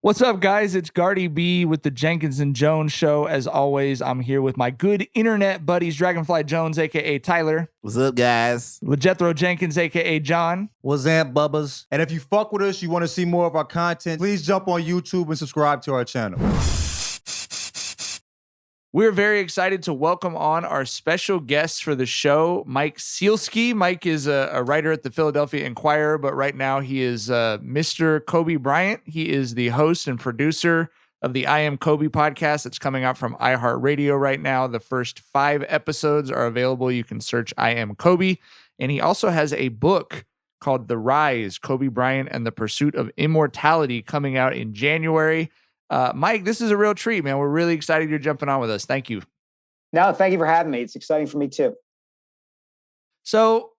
What's up, guys? It's Gardy B with the Jenkins Jonez show. As always, I'm here with my good internet buddies, Dragonfly Jones, a.k.a. Tyler. What's up, guys? With Jethro Jenkins, a.k.a. John. What's up, bubbas? And if you fuck with us, you want to see more of our content, please jump on YouTube and subscribe to our channel. We're very excited to welcome on our special guest for the show, Mike Sielski. Mike is a writer at the Philadelphia Inquirer, but right now he is Mr. Kobe Bryant. He is the host and producer of the I Am Kobe podcast that's coming out from iHeartRadio right now. The first 5 episodes are available. You can search I Am Kobe. And he also has a book called The Rise, Kobe Bryant and the Pursuit of Immortality, coming out in January. Mike, this is a real treat, man. We're really excited you're jumping on with us. Thank you. No, thank you for having me. It's exciting for me too. So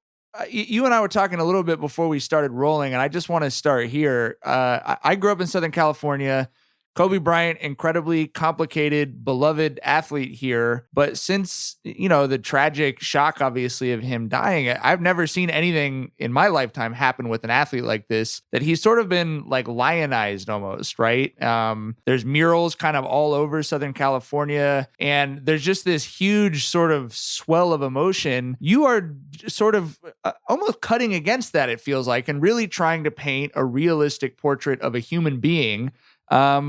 you and I were talking a little bit before we started rolling, and I just want to start here. I grew up in Southern California. Kobe Bryant, incredibly complicated, beloved athlete here. But since, the tragic shock, obviously, of him dying, I've never seen anything in my lifetime happen with an athlete like this, that he's sort of been like lionized almost, right? There's murals kind of all over Southern California, and there's just this huge sort of swell of emotion. You are sort of almost cutting against that, it feels like, and really trying to paint a realistic portrait of a human being,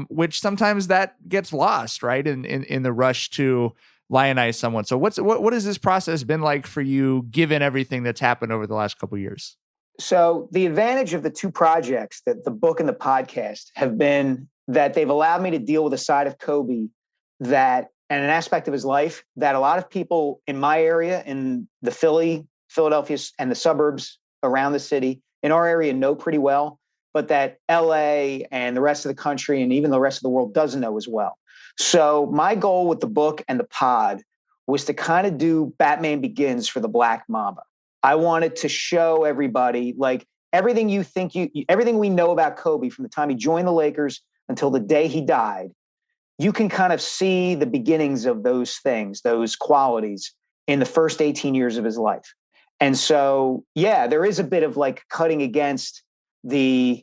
which sometimes that gets lost, right, in the rush to lionize someone. So what has this process been like for you, given everything that's happened over the last couple of years? So the advantage of the 2 projects, that the book and the podcast, have been that they've allowed me to deal with a side of Kobe and an aspect of his life that a lot of people in my area, in the Philadelphia, and the suburbs around the city, in our area, know pretty well, but that LA and the rest of the country and even the rest of the world doesn't know as well. So my goal with the book and the pod was to kind of do Batman Begins for the Black Mamba. I wanted to show everybody, like, everything everything we know about Kobe from the time he joined the Lakers until the day he died, you can kind of see the beginnings of those things, those qualities, in the first 18 years of his life. And so, yeah, there is a bit of like cutting against the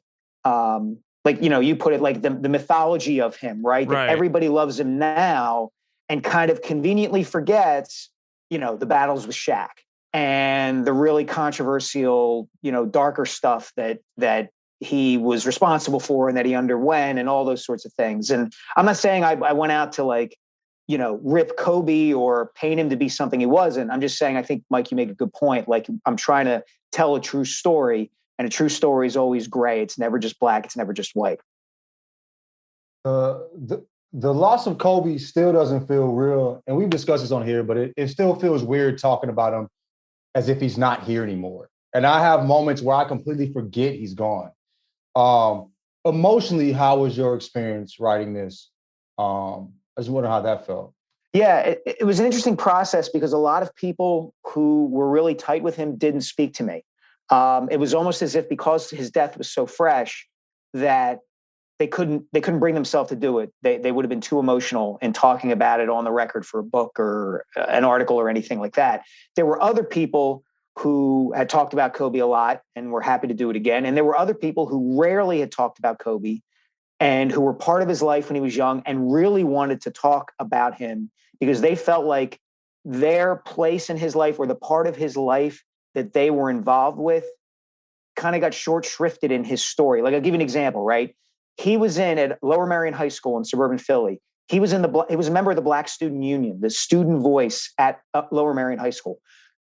you put it, like the mythology of him, right? That everybody loves him now and kind of conveniently forgets, the battles with Shaq and the really controversial, darker stuff that he was responsible for and that he underwent and all those sorts of things. And I'm not saying I went out to rip Kobe or paint him to be something he wasn't. I'm just saying, I think, Mike, you make a good point. Like, I'm trying to tell a true story. And a true story is always gray. It's never just black. It's never just white. The loss of Kobe still doesn't feel real. And we've discussed this on here, but it still feels weird talking about him as if he's not here anymore. And I have moments where I completely forget he's gone. Emotionally, how was your experience writing this? I just wonder how that felt. Yeah, it was an interesting process because a lot of people who were really tight with him didn't speak to me. It was almost as if, because his death was so fresh, that they couldn't bring themselves to do it. They would have been too emotional in talking about it on the record for a book or an article or anything like that. There were other people who had talked about Kobe a lot and were happy to do it again. And there were other people who rarely had talked about Kobe and who were part of his life when he was young and really wanted to talk about him because they felt like their place in his life, or the part of his life that they were involved with, kind of got short shrifted in his story. Like, I'll give you an example, right? He was at Lower Merion High School in suburban Philly. He was a member of the Black Student Union, the student voice at Lower Merion High School.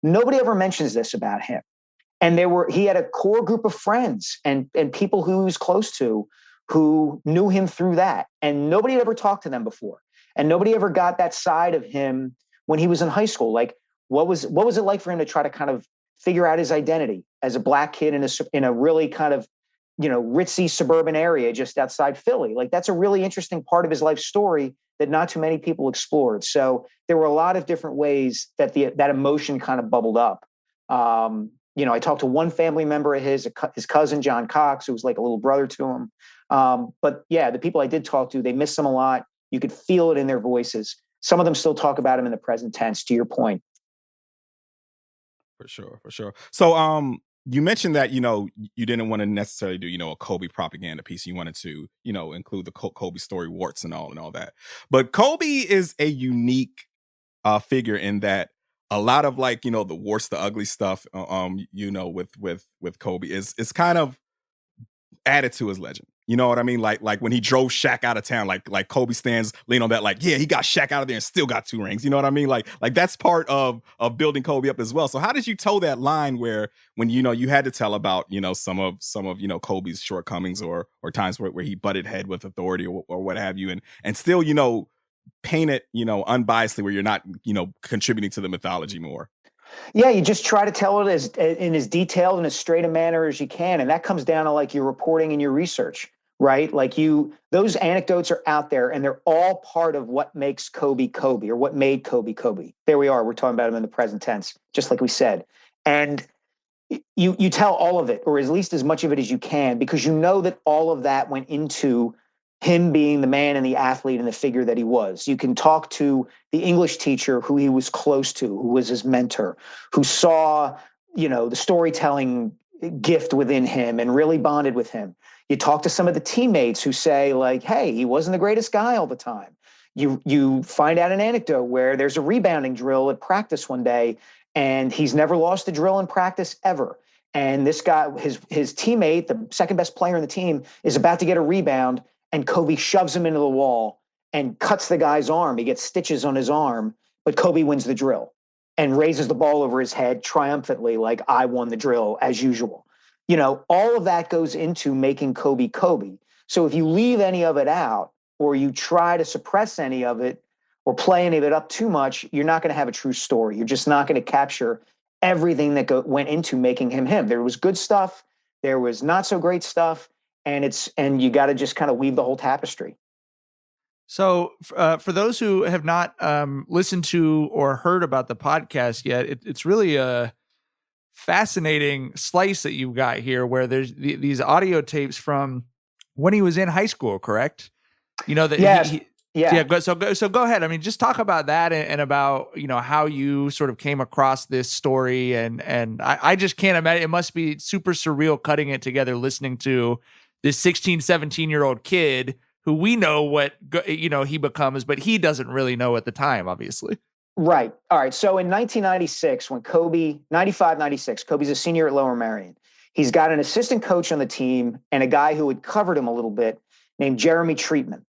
Nobody ever mentions this about him. And he had a core group of friends and people who he was close to who knew him through that. And nobody had ever talked to them before. And nobody ever got that side of him when he was in high school. Like, what was it like for him to try to kind of figure out his identity as a Black kid in a really kind of, ritzy suburban area just outside Philly? Like, that's a really interesting part of his life story that not too many people explored. So there were a lot of different ways that that emotion kind of bubbled up. I talked to one family member of his cousin, John Cox, who was like a little brother to him. But yeah, the people I did talk to, they miss him a lot. You could feel it in their voices. Some of them still talk about him in the present tense, to your point. For sure. So you mentioned that, you didn't want to necessarily do, a Kobe propaganda piece. You wanted to, include the Kobe story, warts and all that. But Kobe is a unique figure in that a lot of like, the warts, the ugly stuff, with Kobe is kind of added to his legend. You know what I mean? Like when he drove Shaq out of town, like Kobe stands lean on that, like, yeah, he got Shaq out of there and still got 2 rings. You know what I mean? Like that's part of building Kobe up as well. So how did you toe that line where when you had to tell about some of Kobe's shortcomings or times where he butted head with authority or what have you, and still paint it unbiasedly where you're not contributing to the mythology more? Yeah, you just try to tell it in as detailed and as straight a manner as you can. And that comes down to like your reporting and your research, right? Like those anecdotes are out there and they're all part of what makes Kobe Kobe, or what made Kobe Kobe. There we are. We're talking about him in the present tense, just like we said. And you tell all of it, or at least as much of it as you can, because you know that all of that went into him being the man and the athlete and the figure that he was. You can talk to the English teacher who he was close to, who was his mentor, who saw, the storytelling gift within him and really bonded with him. You talk to some of the teammates who say like, hey, he wasn't the greatest guy all the time. You find out an anecdote where there's a rebounding drill at practice one day and he's never lost a drill in practice ever. And this guy, his teammate, the second best player in the team, is about to get a rebound, and Kobe shoves him into the wall and cuts the guy's arm. He gets stitches on his arm, but Kobe wins the drill and raises the ball over his head triumphantly, like, I won the drill as usual. All of that goes into making Kobe Kobe. So if you leave any of it out, or you try to suppress any of it or play any of it up too much, you're not going to have a true story. You're just not going to capture everything that went into making him him. There was good stuff. There was not so great stuff. And you got to just kind of weave the whole tapestry. So for those who have not listened to or heard about the podcast yet, it's really a fascinating slice that you've got here, where there's these audio tapes from when he was in high school, correct? That yes. Yeah. So go ahead. I mean, just talk about that and about, how you sort of came across this story. And I just can't imagine. It must be super surreal cutting it together, listening to this 16, 17-year-old kid who we know what, he becomes, but he doesn't really know at the time, obviously. Right. All right. So in 1996, when 95, 96, Kobe's a senior at Lower Merion. He's got an assistant coach on the team and a guy who had covered him a little bit named Jeremy Treatman.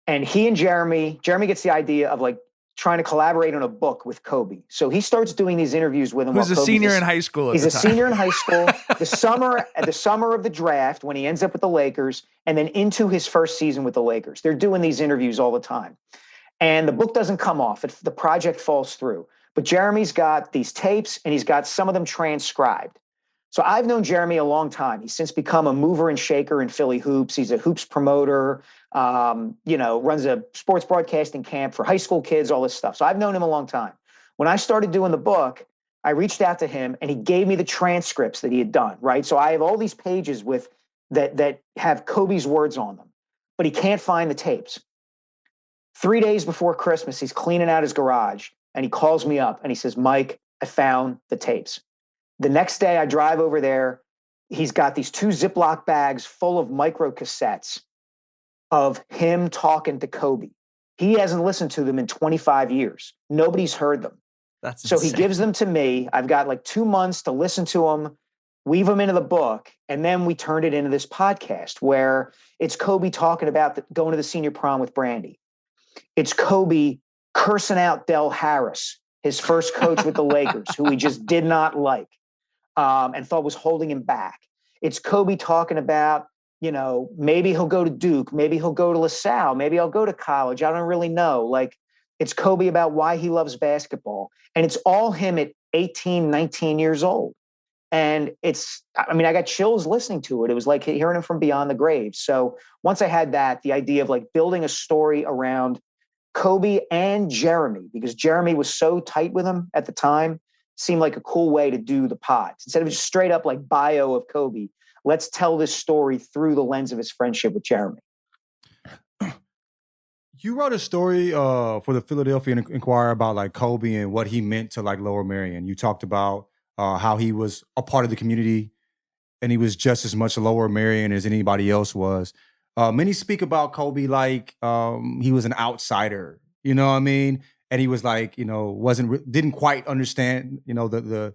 And he and Jeremy gets the idea of like trying to collaborate on a book with Kobe. So he starts doing these interviews with him. Who's a senior in high school. He's a senior in high school. The summer of the draft, when he ends up with the Lakers, and then into his first season with the Lakers. They're doing these interviews all the time. And the book doesn't come off. The project falls through. But Jeremy's got these tapes, and he's got some of them transcribed. So I've known Jeremy a long time. He's since become a mover and shaker in Philly hoops. He's a hoops promoter, runs a sports broadcasting camp for high school kids, all this stuff. So I've known him a long time. When I started doing the book, I reached out to him and he gave me the transcripts that he had done, right? So I have all these pages with that have Kobe's words on them, but he can't find the tapes. 3 days before Christmas, he's cleaning out his garage and he calls me up and he says, Mike, I found the tapes. The next day I drive over there. He's got these 2 Ziploc bags full of micro cassettes of him talking to Kobe. He hasn't listened to them in 25 years. Nobody's heard them. That's so insane. He gives them to me. I've got like 2 months to listen to them, weave them into the book, and then we turned it into this podcast where it's Kobe talking about going to the senior prom with Brandy. It's Kobe cursing out Del Harris, his first coach with the Lakers, who he just did not like and thought was holding him back. It's Kobe talking about, maybe he'll go to Duke, maybe he'll go to LaSalle, maybe I'll go to college. I don't really know. Like, it's Kobe about why he loves basketball. And it's all him at 18, 19 years old. And I got chills listening to it. It was like hearing him from beyond the grave. So once I had that, the idea of like building a story around Kobe and Jeremy, because Jeremy was so tight with him at the time, seemed like a cool way to do the pods. Instead of just straight up like bio of Kobe, let's tell this story through the lens of his friendship with Jeremy. You wrote a story for the Philadelphia Inquirer about like Kobe and what he meant to like Lower Merion. You talked about how he was a part of the community, and he was just as much a Lower Merion as anybody else was. Many speak about Kobe like he was an outsider, you know what I mean? And he was like, didn't quite understand, the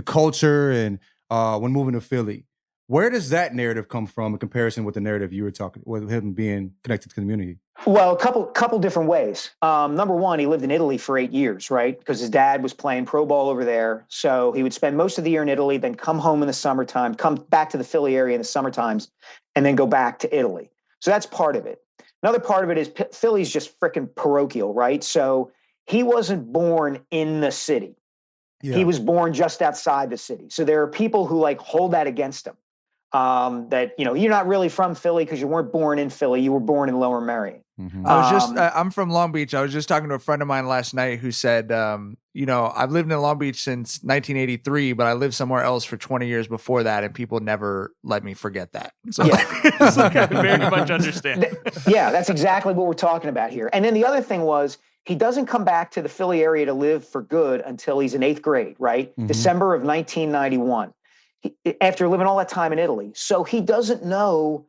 culture and when moving to Philly. Where does that narrative come from in comparison with the narrative you were talking with him being connected to the community? Well, a couple different ways. Number one, he lived in Italy for 8 years, right? Because his dad was playing pro ball over there. So he would spend most of the year in Italy, then come home in the summertime, come back to the Philly area in the summer times, and then go back to Italy. So that's part of it. Another part of it is Philly's just freaking parochial, right? So he wasn't born in the city. Yeah. He was born just outside the city. So there are people who like hold that against him. That, you're not really from Philly because you weren't born in Philly. You were born in Lower Merion. Mm-hmm. I'm from Long Beach. I was just talking to a friend of mine last night who said, I've lived in Long Beach since 1983, but I lived somewhere else for 20 years before that. And people never let me forget that. So it's like I very much understand. Yeah, that's exactly what we're talking about here. And then the other thing was, he doesn't come back to the Philly area to live for good until he's in 8th grade, right? Mm-hmm. December of 1991. After living all that time in Italy. So he doesn't know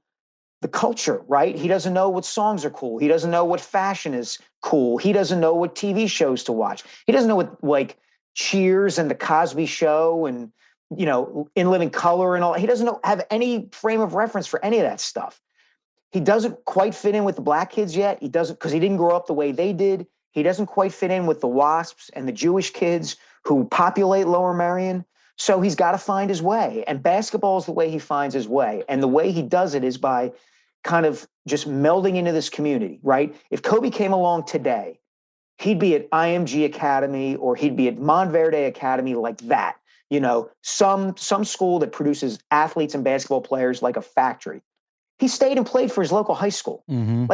the culture, right? He doesn't know what songs are cool. He doesn't know what fashion is cool. He doesn't know what TV shows to watch. He doesn't know what like Cheers and the Cosby Show and, In Living Color and all. He doesn't have any frame of reference for any of that stuff. He doesn't quite fit in with the black kids yet. He doesn't, because he didn't grow up the way they did. He doesn't quite fit in with the WASPs and the Jewish kids who populate Lower Merion. So he's got to find his way. And basketball is the way he finds his way. And the way he does it is by kind of just melding into this community, right? If Kobe came along today, he'd be at IMG Academy or he'd be at Montverde Academy like that. Some school that produces athletes and basketball players like a factory. He stayed and played for his local high school. Mm-hmm.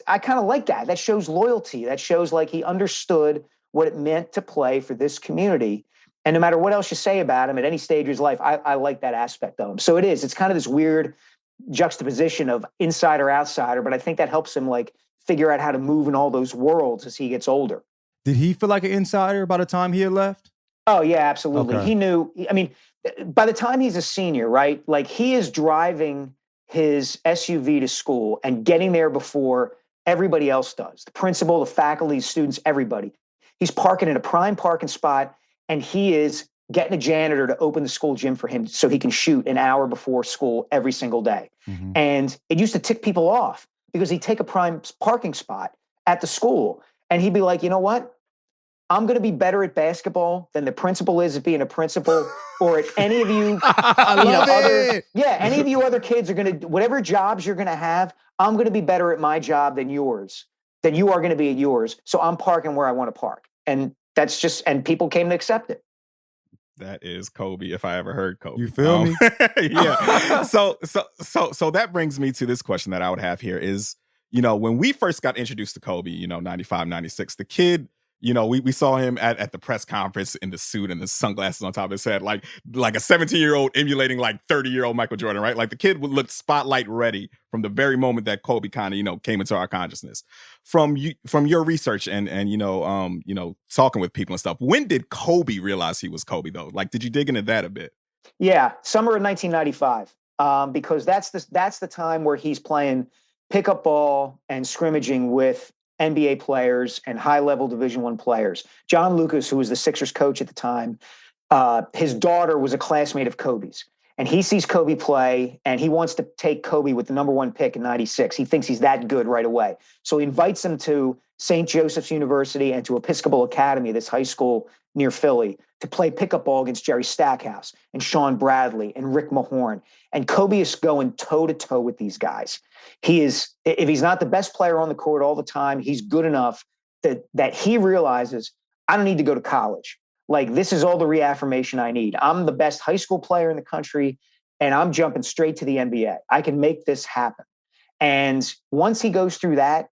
I kind of like that. That shows loyalty. That shows like he understood what it meant to play for this community. And no matter what else you say about him at any stage of his life, I like that aspect of him. So it's kind of this weird juxtaposition of insider outsider, but I think that helps him like figure out how to move in all those worlds as he gets older. Did he feel like an insider by the time he had left? Oh yeah, absolutely. Okay. He knew, by the time he's a senior, right? Like he is driving his SUV to school and getting there before everybody else does. The principal, the faculty, students, everybody. He's parking in a prime parking spot. And he is getting a janitor to open the school gym for him so he can shoot an hour before school every single day. Mm-hmm. And it used to tick people off because he'd take a prime parking spot at the school and he'd be like, you know what? I'm going to be better at basketball than the principal is at being a principal or at any of you, any of you other kids are going to, whatever jobs you're going to have, I'm going to be better at my job than yours, than you are going to be at yours. So I'm parking where I want to park. And that's just, and people came to accept it. That is Kobe, if I ever heard Kobe. You feel me? Yeah. So that brings me to this question that I would have here is, when we first got introduced to Kobe, 95, 96, the kid, we saw him at the press conference in the suit and the sunglasses on top of his head, like a 17-year-old emulating like 30-year-old Michael Jordan, right? Like the kid would look spotlight ready from the very moment that Kobe kind of, came into our consciousness. From your research and talking with people and stuff, when did Kobe realize he was Kobe though? Like, did you dig into that a bit? Yeah, summer of 1995, because that's the time where he's playing pickup ball and scrimmaging with NBA players and high-level Division I players. John Lucas, who was the Sixers coach at the time, his daughter was a classmate of Kobe's. And he sees Kobe play, and he wants to take Kobe with the number 1 pick in 96. He thinks he's that good right away. So he invites him to St. Joseph's University and to Episcopal Academy, this high school near Philly, to play pickup ball against Jerry Stackhouse and Sean Bradley and Rick Mahorn. And Kobe is going toe-to-toe with these guys. He is, if he's not the best player on the court all the time, he's good enough that he realizes, I don't need to go to college. Like, this is all the reaffirmation I need. I'm the best high school player in the country, and I'm jumping straight to the NBA. I can make this happen. And once he goes through that,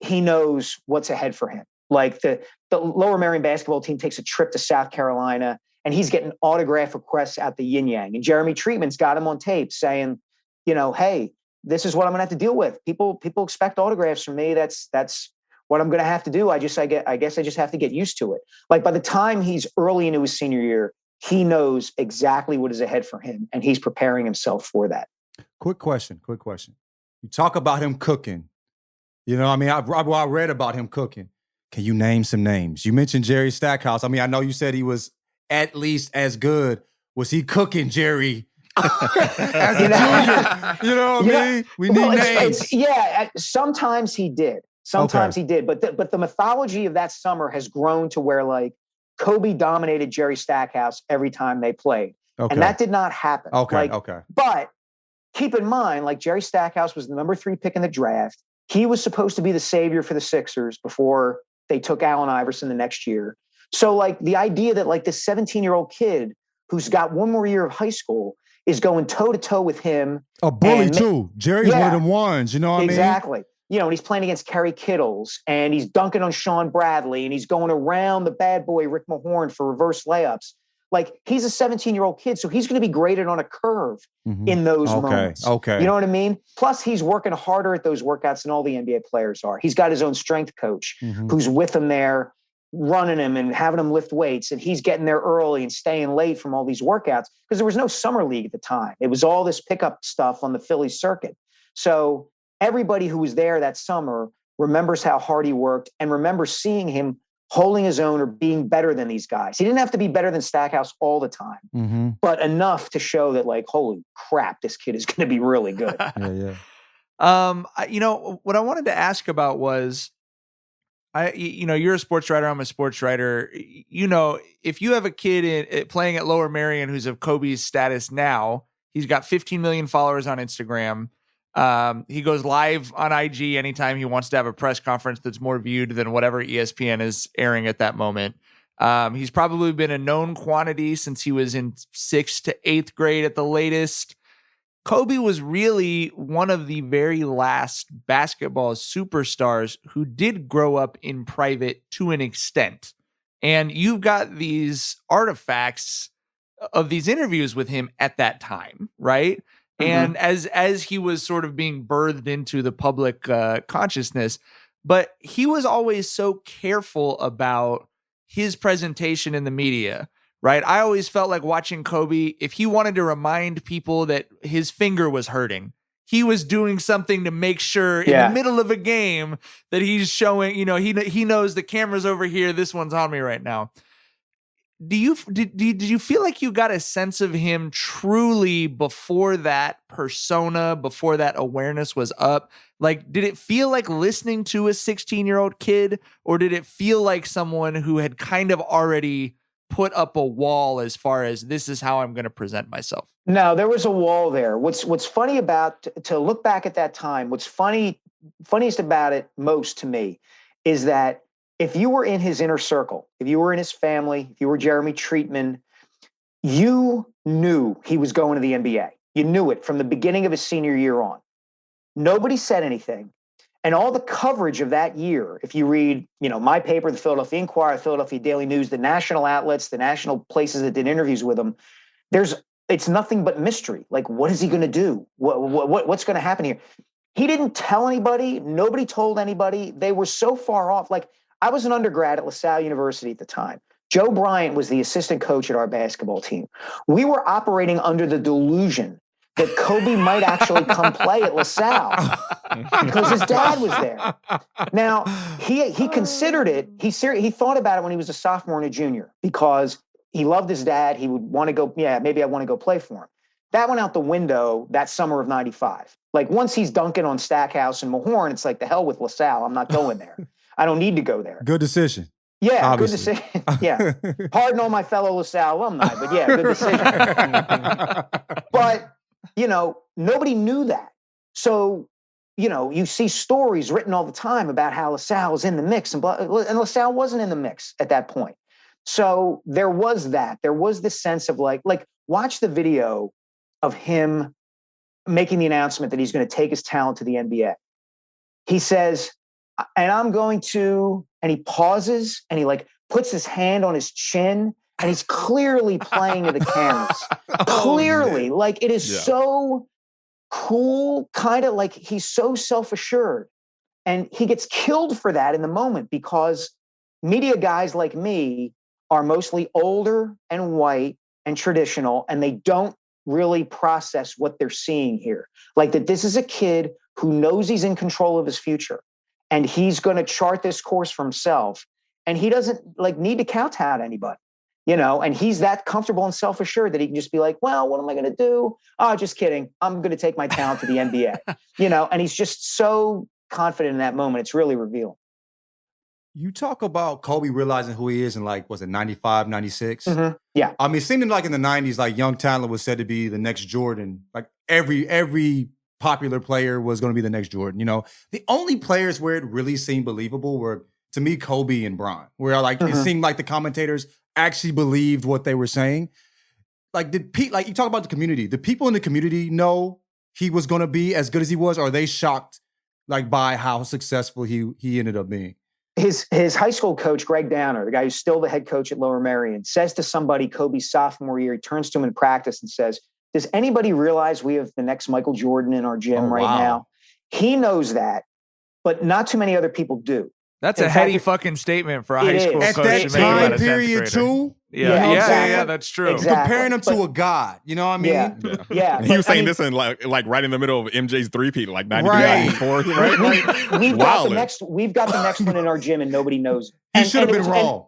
he knows what's ahead for him. Like the Lower Merion basketball team takes a trip to South Carolina, and he's getting autograph requests at the Yin Yang. And Jeremy Treatment's got him on tape saying, hey, this is what I'm going to have to deal with. People expect autographs from me. That's what I'm going to have to do. I guess I just have to get used to it. Like by the time he's early into his senior year, he knows exactly what is ahead for him, and he's preparing himself for that. Quick question. You talk about him cooking. You know, I mean, I read about him cooking. Can you name some names? You mentioned Jerry Stackhouse. I mean, I know you said he was at least as good. Was he cooking Jerry as a junior? You know what I mean? We need names. Sometimes he did. Sometimes he did. But the mythology of that summer has grown to where, like, Kobe dominated Jerry Stackhouse every time they played. And that did not happen. But keep in mind, like, Jerry Stackhouse was the number 3 pick in the draft. He was supposed to be the savior for the Sixers before they took Allen Iverson the next year. So, like, the idea that, like, this 17-year-old kid who's got one more year of high school is going toe-to-toe with him. A bully, too. Jerry's one of them ones, you know what I mean? Exactly. You know, and he's playing against Kerry Kittles, and he's dunking on Sean Bradley, and he's going around the bad boy Rick Mahorn for reverse layups. Like, he's a 17-year-old kid, so he's going to be graded on a curve in those moments. You know what I mean? Plus, he's working harder at those workouts than all the NBA players are. He's got his own strength coach who's with him there, running him and having him lift weights, and he's getting there early and staying late from all these workouts because there was no summer league at the time. It was all this pickup stuff on the Philly circuit. So everybody who was there that summer remembers how hard he worked and remembers seeing him holding his own or being better than these guys. He didn't have to be better than Stackhouse all the time, but enough to show that, like, holy crap, this kid is going to be really good. You know, what I wanted to ask about was, you know, you're a sports writer. I'm a sports writer. You know, if you have a kid playing at Lower Merion who's of Kobe's status now, he's got 15 million followers on Instagram. He goes live on IG anytime he wants to have a press conference that's more viewed than whatever ESPN is airing at that moment. He's probably been a known quantity since he was in 6th to 8th grade at the latest. Kobe was really one of the very last basketball superstars who did grow up in private to an extent. And you've got these artifacts of these interviews with him at that time, right? And as he was sort of being birthed into the public consciousness, but he was always so careful about his presentation in the media, right? I always felt like watching Kobe, if he wanted to remind people that his finger was hurting, he was doing something to make sure in the middle of a game that he's showing, you know, he knows the camera's over here. This one's on me right now. Did you feel like you got a sense of him truly before that persona, before that awareness was up? Like, did it feel like listening to a 16-year-old kid, or did it feel like someone who had kind of already put up a wall as far as this is how I'm going to present myself? No, there was a wall there. What's funny about, to look back at that time, what's funniest about it most to me is that if you were in his inner circle, if you were in his family, if you were Jeremy Treatman, you knew he was going to the NBA. You knew it from the beginning of his senior year on. Nobody said anything. And all the coverage of that year, if you read, you know, my paper, the Philadelphia Inquirer, the Philadelphia Daily News, the national outlets, the national places that did interviews with him, it's nothing but mystery. Like, what is he going to do? What's going to happen here? He didn't tell anybody. Nobody told anybody. They were so far off. Like, I was an undergrad at LaSalle University at the time. Joe Bryant was the assistant coach at our basketball team. We were operating under the delusion that Kobe might actually come play at LaSalle because his dad was there. Now, he considered it. He thought about it when he was a sophomore and a junior because he loved his dad. He would want to go, maybe I want to go play for him. That went out the window that summer of 95. Like, once he's dunking on Stackhouse and Mahorn, it's like, the hell with LaSalle. I'm not going there. I don't need to go there. Good decision. Yeah, obviously. Good decision. Yeah. Pardon all my fellow LaSalle alumni, but yeah, good decision. But, you know, nobody knew that. So, you know, you see stories written all the time about how LaSalle was in the mix, and LaSalle wasn't in the mix at that point. So there was that. There was this sense of like watch the video of him making the announcement that he's going to take his talent to the NBA. He says, and I'm going to, and he pauses and he like puts his hand on his chin and he's clearly playing to the cameras. Clearly, like it is so cool, kind of like he's so self-assured. And he gets killed for that in the moment because media guys like me are mostly older and white and traditional, and they don't really process what they're seeing here. Like that this is a kid who knows he's in control of his future and he's going to chart this course for himself. And he doesn't like need to kowtow out anybody, you know, and he's that comfortable and self-assured that he can just be like, well, what am I going to do? Oh, just kidding. I'm going to take my talent to the NBA, you know, and he's just so confident in that moment. It's really revealing. You talk about Kobe realizing who he is in like, was it 95, 96? Mm-hmm. Yeah. I mean, it seemed like in the 90s, like young talent was said to be the next Jordan. Like every popular player was going to be the next Jordan. You know, the only players where it really seemed believable were, to me, Kobe and Bron, where like it seemed like the commentators actually believed what they were saying. Like like you talk about the community. The people in the community know he was going to be as good as he was, or are they shocked like by how successful he ended up being? His high school coach, Greg Downer, the guy who's still the head coach at Lower Merion, says to somebody Kobe's sophomore year, he turns to him in practice and says, does anybody realize we have the next Michael Jordan in our gym now? He knows that, but not too many other people do. That's a heady fucking statement for a high school at coach. that time period too. Yeah, that's true. Exactly. Comparing him to a god, you know what I mean? Yeah. He was saying this in like right in the middle of MJ's three-peat, like 94, right? We've got the next one in our gym and nobody knows it. He should have been wrong.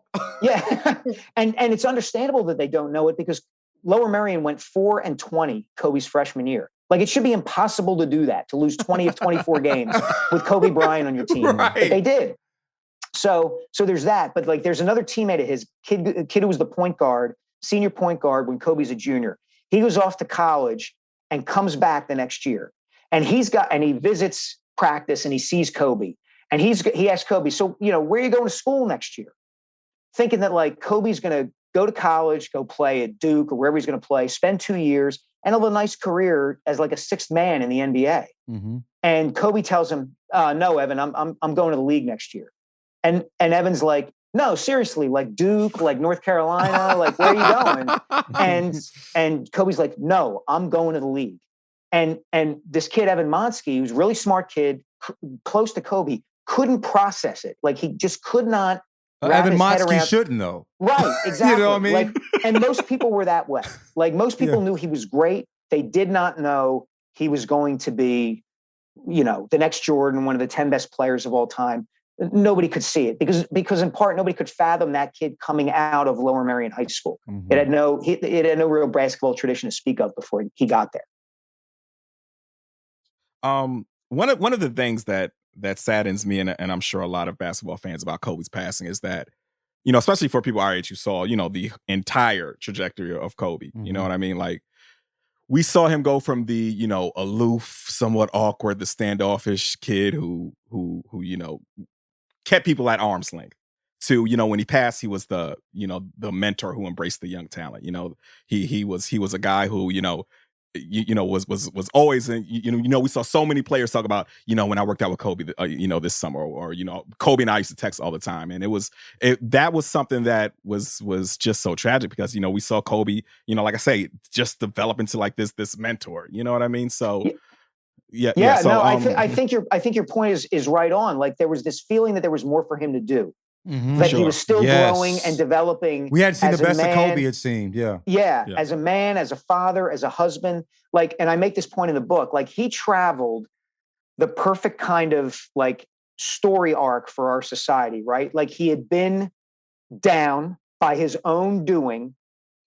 And it's understandable that they don't know it because Lower Merion went 4-20 Kobe's freshman year. Like it should be impossible to do that, to lose 20 of 24 games with Kobe Bryant on your team. Right. But they did. So there's that, but like there's another teammate of his, kid who was the point guard, senior point guard when Kobe's a junior. He goes off to college and comes back the next year, and he visits practice and he sees Kobe, and he asks Kobe, so you know, where are you going to school next year? Thinking that like Kobe's going to go to college, go play at Duke or wherever he's going to play, spend 2 years, and have a nice career as like a sixth man in the NBA. Mm-hmm. And Kobe tells him, "No, Evan, I'm going to the league next year." And Evan's like, no, seriously, like Duke, like North Carolina, like where are you going? And Kobe's like, no, I'm going to the league. And this kid, Evan Monsky, who's a really smart kid, close to Kobe, couldn't process it. Like he just could not. Evan Monsky shouldn't though. Right, exactly. You know what I mean? Like, and most people were that way. Like most people knew he was great. They did not know he was going to be, you know, the next Jordan, one of the 10 best players of all time. Nobody could see it because in part nobody could fathom that kid coming out of Lower Merion High School. Mm-hmm. It had no real basketball tradition to speak of before he got there. One of the things that saddens me and I'm sure a lot of basketball fans about Kobe's passing is that, you know, especially for people our age who saw, you know, the entire trajectory of Kobe. Mm-hmm. You know what I mean? Like we saw him go from the, you know, aloof, somewhat awkward, the standoffish kid who you know, kept people at arm's length to, you know, when he passed, he was the, you know, the mentor who embraced the young talent. You know, he was a guy who, you know, was always, you know, we saw so many players talk about, you know, when I worked out with Kobe, you know, this summer, or, you know, Kobe and I used to text all the time. And that was something that was just so tragic because, you know, we saw Kobe, you know, like I say, just develop into like this mentor, you know what I mean? So So, I think your point is right on. Like there was this feeling that there was more for him to do. Mm-hmm. That he was still growing and developing. We hadn't seen the best of Kobe, it seemed. Yeah. As a man, as a father, as a husband. Like, and I make this point in the book, like he traveled the perfect kind of like story arc for our society, right? Like he had been down by his own doing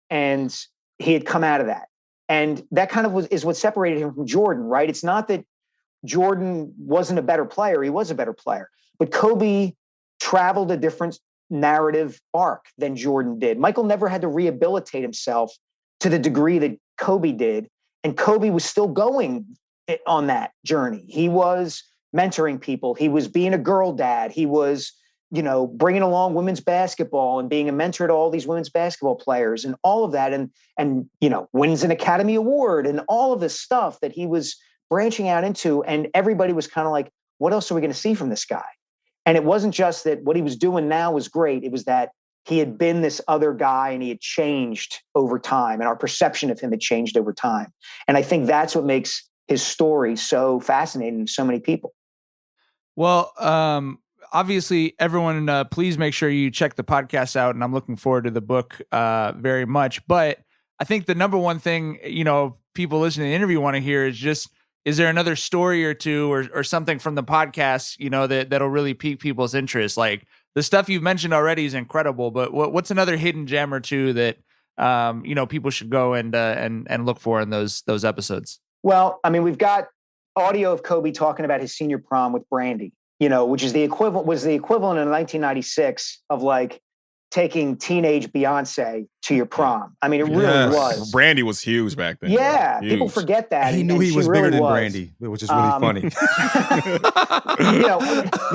and he had come out of that. And that kind of is what separated him from Jordan, right? It's not that Jordan wasn't a better player. He was a better player. But Kobe traveled a different narrative arc than Jordan did. Michael never had to rehabilitate himself to the degree that Kobe did. And Kobe was still going on that journey. He was mentoring people. He was being a girl dad. He was, you know, bringing along women's basketball and being a mentor to all these women's basketball players and all of that. And, you know, wins an Academy Award and all of this stuff that he was branching out into. And everybody was kind of like, what else are we going to see from this guy? And it wasn't just that what he was doing now was great. It was that he had been this other guy and he had changed over time. And our perception of him had changed over time. And I think that's what makes his story so fascinating to so many people. Well, obviously, everyone, please make sure you check the podcast out. And I'm looking forward to the book very much. But I think the number one thing, people listening to the interview want to hear is just, is there another story or two or something from the podcast, that'll really pique people's interest? Like the stuff you've mentioned already is incredible, but what's another hidden gem or two that, people should go and look for in those episodes? Well, I mean, we've got audio of Kobe talking about his senior prom with Brandy, which is the equivalent in 1996 of like taking teenage Beyonce to your prom. I mean, it really was. Brandy was huge back then. Yeah, people forget that. He knew he was bigger than Brandy, which is really funny. The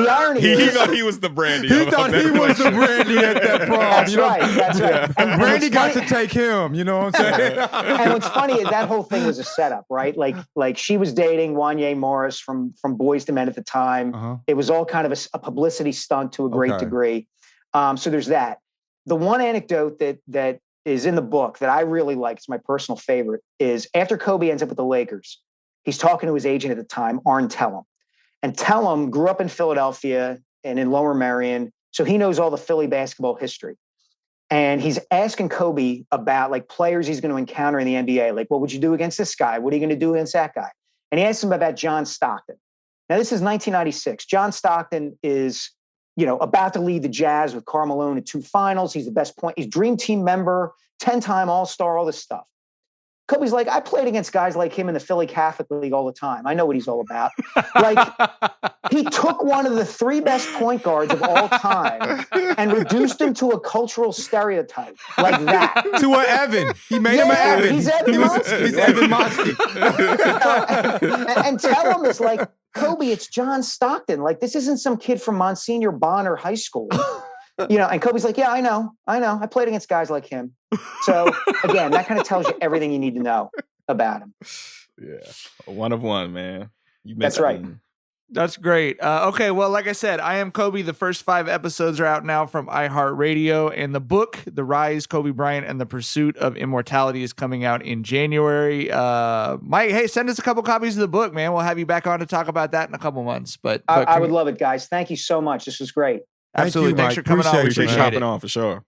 irony he thought he was the Brandy. He thought he was the Brandy at that prom. That's right. That's right. Yeah. And Brandy got to take him. You know what I'm saying? And what's funny is that whole thing was a setup, right? Like she was dating Wanye Morris from Boyz II Men at the time. Uh-huh. It was all kind of a publicity stunt to a great degree. So there's that. The one anecdote that is in the book that I really like, it's my personal favorite, is after Kobe ends up with the Lakers, he's talking to his agent at the time, Arn Tellem. And Tellem grew up in Philadelphia and in Lower Merion, so he knows all the Philly basketball history. And he's asking Kobe about like players he's going to encounter in the NBA. Like, what would you do against this guy? What are you going to do against that guy? And he asks him about John Stockton. Now, this is 1996. John Stockton is about to lead the Jazz with Karl Malone in 2 finals. He's the best point. He's Dream Team member, 10-time All-Star, all this stuff. Kobe's like, I played against guys like him in the Philly Catholic League all the time. I know what he's all about. Like, he took one of the 3 best point guards of all time and reduced him to a cultural stereotype like that. To an Evan. He made him an Evan. He's Evan Monsky. He's Evan Monsky. And tell him it's like, Kobe, it's John Stockton. Like, this isn't some kid from Monsignor Bonner High School. And Kobe's like, yeah, I know. I played against guys like him. So again, that kind of tells you everything you need to know about him. Yeah. One of one, man. That's right. That's great. Okay, well, like I said, I Am Kobe. The first 5 episodes are out now from iHeartRadio, and the book, The Rise, Kobe Bryant, and the Pursuit of Immortality, is coming out in January. Mike, hey, send us a couple copies of the book, man. We'll have you back on to talk about that in a couple months. But I would love it, guys. Thank you so much. This was great. Absolutely. Thank you, Thanks Mike. for coming on. We Appreciate you appreciate hopping it. on for sure.